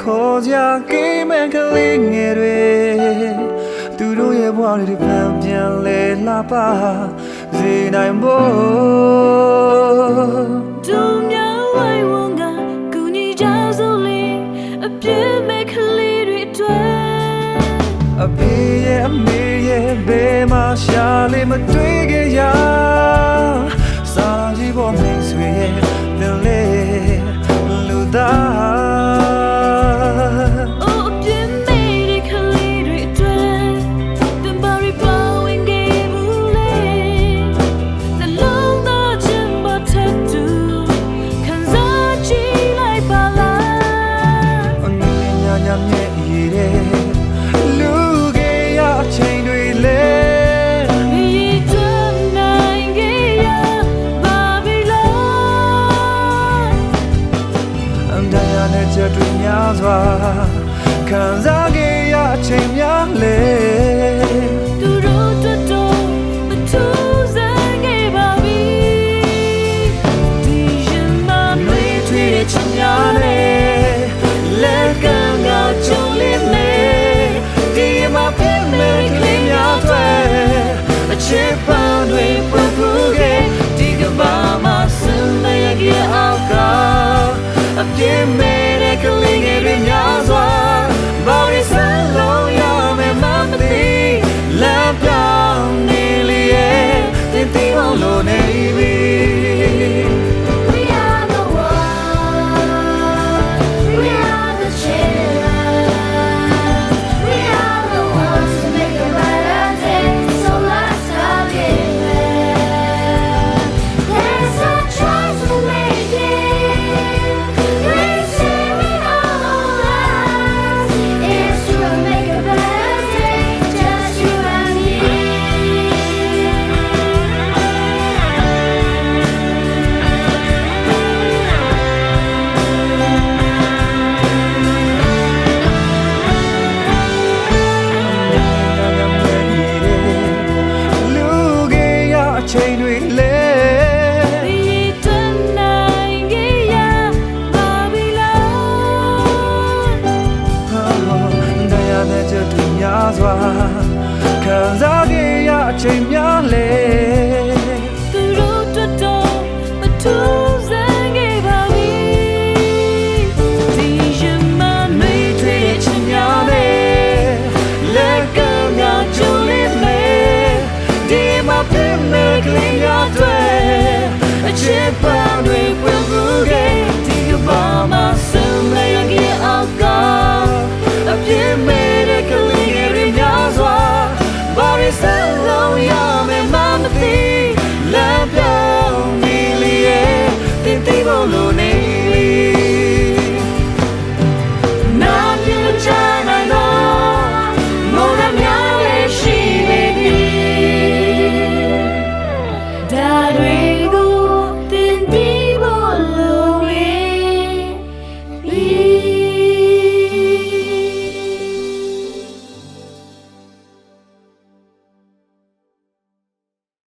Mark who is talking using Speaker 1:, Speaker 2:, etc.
Speaker 1: ခေါ်ကြကိမန်ကလေးငယ်တွေသူတို့ရဲ့ဘဝတွေပြန်လဲလာပါစေနိုင်ဖို့
Speaker 2: သူများဝိုင်းဝန်းကကူညီကြစို့လေအပြည့်မဲ့ကလေးတွေအတွက်
Speaker 1: အဖေရဲ့အမေရဲ့ဘယ်မှာရှာလေးမတွေ့ခဲ့ရစာကြီးပေါ်မိတ်ဆွေရဲ့ပြန်လဲလူသားချက်တွေများစွာခံစားခဲ့ရအချိန်များလေ
Speaker 2: သူတို့တို့တော့မထူးစမ်းခဲ့ပါပြီဒီရင်မမေးထွေးတဲ့ချင်များလေလက်ကမ်းကကြုံလေးနေဒီမှာပြည့်မဲ့ကလေးများတွေအချစ်ပန်းတွေပွင့်ဖူးခဲ့ဒီကဘာမှာစံနေရအောက်ကအပြည့်မဲ့ကလေးငယ်တွေများစွာဘာလို့ဆန်းလို့ရမယ်မမသိလမ်းပြောင်းနေလေရဲ့တင်တင်အောင်လို့နေပြီ We are the one We are the children We are the ones to make a brighter day So let's start living There's a choice to make itချိန်တွေလေဒီတနိုင်ကြီးရပါပြီလားတရားနဲ့ချက်တွေများစွာခံစားခဲ့ရအချိန်များ